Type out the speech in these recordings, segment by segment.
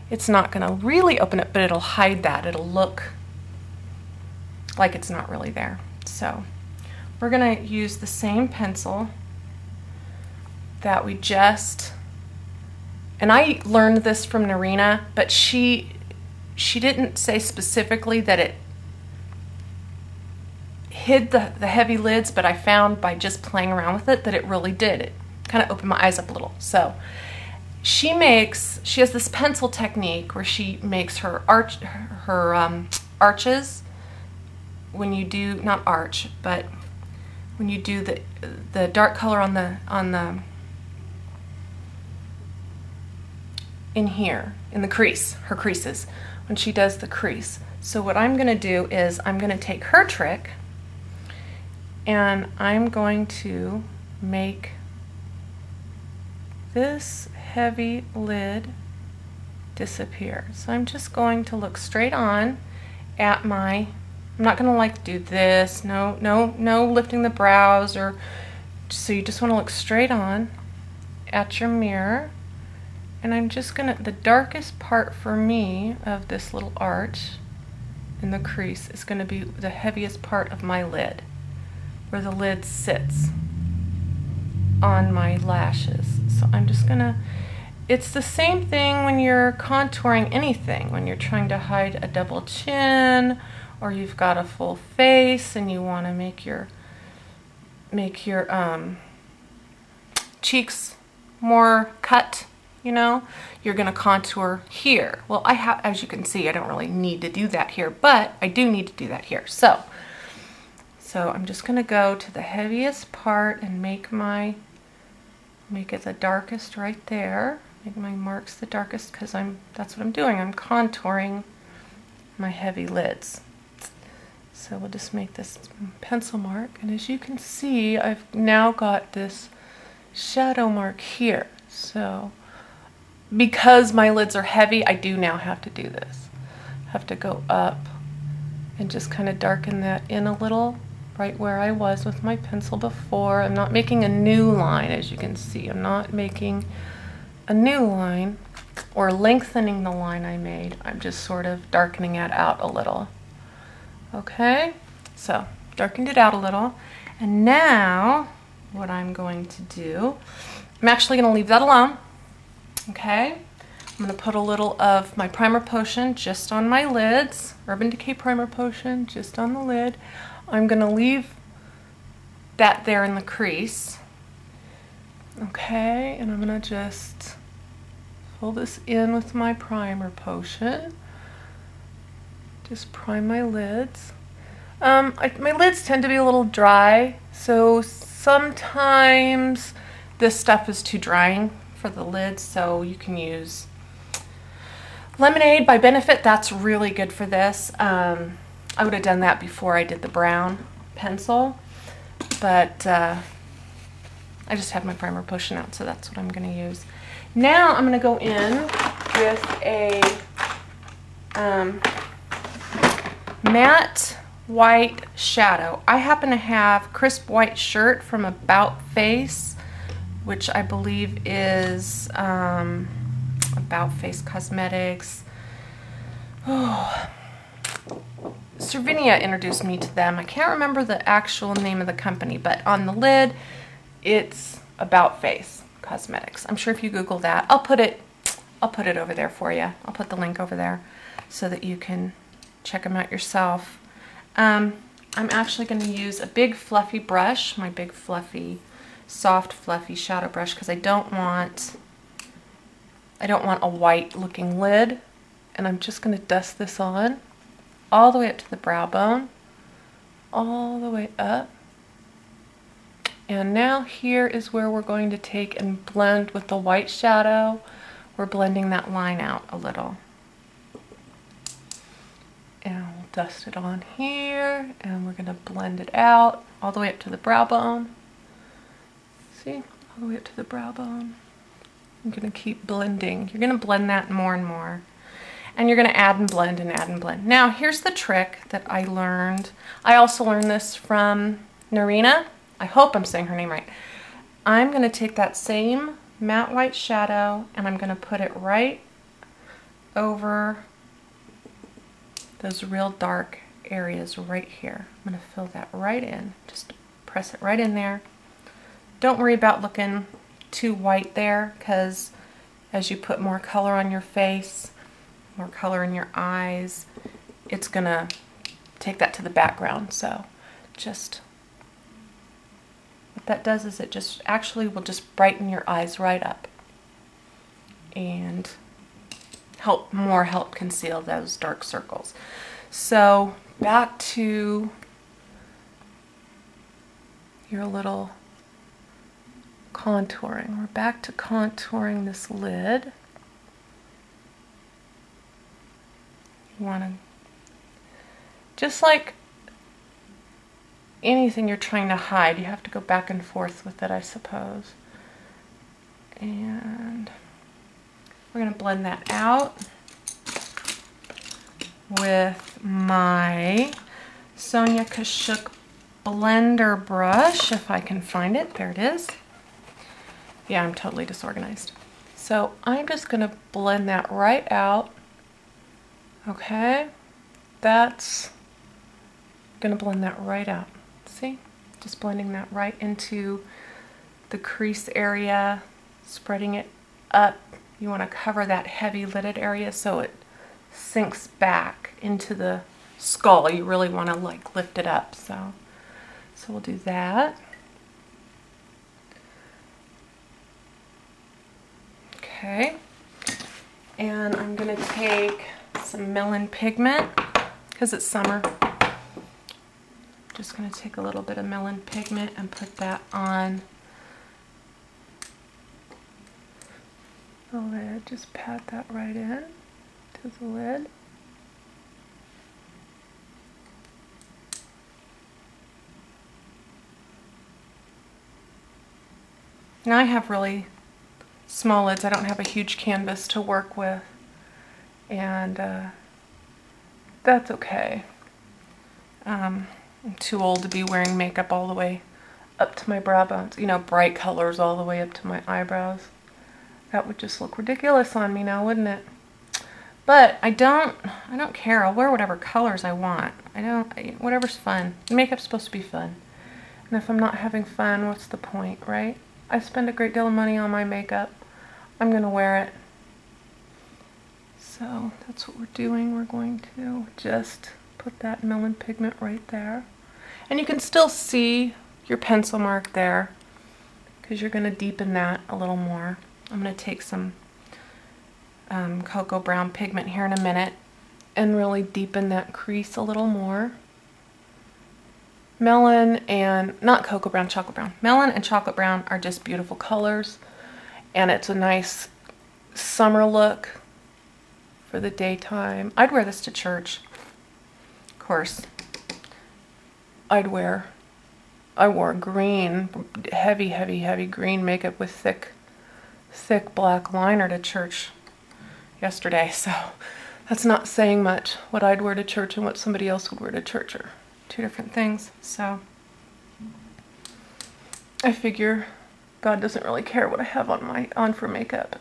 it's not going to really open it, but it'll hide that. It'll look like it's not really there. So we're going to use the same pencil that we just, and I learned this from Narina, but she didn't say specifically that it hid the heavy lids, but I found by just playing around with it that it really did. It kind of opened my eyes up a little. So she has this pencil technique where she makes her arches when you do, not arch, but when you do the dark color on the in here, in the crease, her creases, when she does the crease. So what I'm gonna do is I'm gonna take her trick and I'm going to make this heavy lid disappear. So I'm just going to look straight on at I'm not gonna like do this, no lifting the brows, or so you just wanna look straight on at your mirror. And I'm just gonna, the darkest part for me of this little arch in the crease is gonna be the heaviest part of my lid, where the lid sits on my lashes. So I'm just gonna, it's the same thing when you're contouring anything, when you're trying to hide a double chin, or you've got a full face and you wanna make your cheeks more cut, you know, you're gonna contour here. Well, as you can see, I don't really need to do that here, but I do need to do that here. So I'm just gonna go to the heaviest part and make it the darkest right there. Make my marks the darkest, because that's what I'm doing. I'm contouring my heavy lids. So we'll just make this pencil mark, and as you can see, I've now got this shadow mark here. So because my lids are heavy, I do now have to do this. I have to go up and just kind of darken that in a little, right where I was with my pencil before. I'm not making a new line, as you can see. I'm not making a new line or lengthening the line I made. I'm just sort of darkening it out a little. Okay, so darkened it out a little. And now what I'm going to do, I'm actually going to leave that alone. Okay, I'm going to put a little of my primer potion just on my lids, Urban Decay primer potion just on the lid. I'm going to leave that there in the crease. Okay, and I'm going to just fill this in with my primer potion. Just prime my lids. My lids tend to be a little dry, so sometimes this stuff is too drying for the lids, so you can use Lemonade by Benefit. That's really good for this. I would have done that before I did the brown pencil, but I just had my primer potion out, so that's what I'm going to use. Now I'm going to go in with a matte white shadow. I happen to have Crisp White Shirt from About Face, which I believe is About Face Cosmetics. Oh, Cervinia introduced me to them. I can't remember the actual name of the company, but on the lid, it's About Face Cosmetics. I'm sure if you Google that, I'll put it over there for you. I'll put the link over there so that you can check them out yourself. I'm actually going to use a big fluffy brush, my big fluffy, soft fluffy shadow brush, because I don't want a white looking lid, and I'm just going to dust this on all the way up to the brow bone, all the way up. And now here is where we're going to take and blend with the white shadow. We're blending that line out a little. And we'll dust it on here, and we're going to blend it out all the way up to the brow bone. See? All the way up to the brow bone. I'm going to keep blending. You're going to blend that more and more. And you're going to add and blend and add and blend. Now, here's the trick that I learned. I also learned this from Narina. I hope I'm saying her name right. I'm going to take that same matte white shadow and I'm going to put it right over those real dark areas right here. I'm going to fill that right in. Just press it right in there. Don't worry about looking too white there, because as you put more color on your face, more color in your eyes, it's going to take that to the background. So just, what that does is it just actually will just brighten your eyes right up and help conceal those dark circles. So back to your little contouring. We're back to contouring this lid. You want to, just like anything you're trying to hide, you have to go back and forth with it, I suppose. And we're going to blend that out with my Sonia Kashuk blender brush, if I can find it. There it is. Yeah, I'm totally disorganized. So I'm just going to blend that right out. Okay, that's going to blend that right out. See? Just blending that right into the crease area, spreading it up. You want to cover that heavy lidded area so it sinks back into the skull. You really want to like lift it up. So we'll do that. Okay, and I'm going to take some Melon pigment because it's summer. Just going to take a little bit of Melon pigment and put that on the lid. Just pat that right in to the lid. Now I have really small lids. I don't have a huge canvas to work with, and that's okay. I'm too old to be wearing makeup all the way up to my brow bones, you know, bright colors all the way up to my eyebrows. That would just look ridiculous on me now, wouldn't it? But I don't care. I'll wear whatever colors I want. Whatever's fun. Makeup's supposed to be fun. And if I'm not having fun, what's the point, right? I spend a great deal of money on my makeup. I'm going to wear it. So that's what we're doing. We're going to just put that Melon pigment right there. And you can still see your pencil mark there because you're going to deepen that a little more. I'm going to take some cocoa brown pigment here in a minute and really deepen that crease a little more. Melon and, not cocoa brown, chocolate brown. Melon and chocolate brown are just beautiful colors, and it's a nice summer look for the daytime. I'd wear this to church. Of course, I wore green, heavy green makeup with thick black liner to church yesterday, so that's not saying much. What I'd wear to church and what somebody else would wear to church are two different things. So I figure God doesn't really care what I have on for makeup,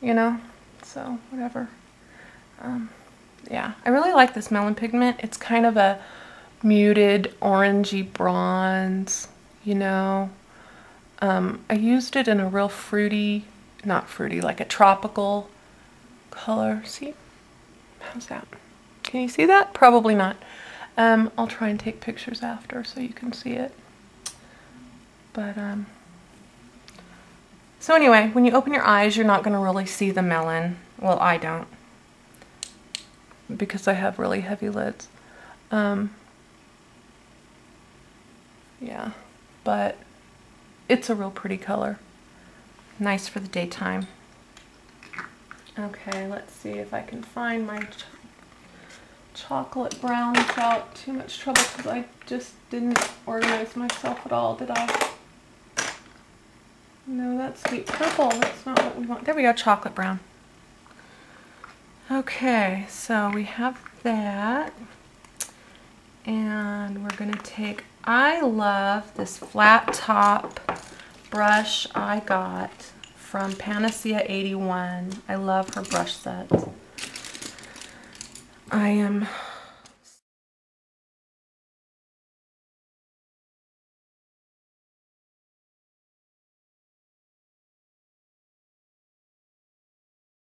you know, so whatever. Yeah, I really like this Melon pigment. It's kind of a muted orangey bronze, you know. I used it in a real fruity, not fruity, like a tropical color. See? How's that? Can you see that? Probably not. I'll try and take pictures after so you can see it. But, so anyway, when you open your eyes, you're not going to really see the melon. Well, I don't, because I have really heavy lids. Yeah, but it's a real pretty color. Nice for the daytime. Okay, let's see if I can find my chocolate brown without too much trouble, because I just didn't organize myself at all, did I? No, that's sweet purple. That's not what we want. There we go, chocolate brown. Okay, so we have that. And we're going to take, I love this flat top brush I got from Panacea 81. I love her brush set. I am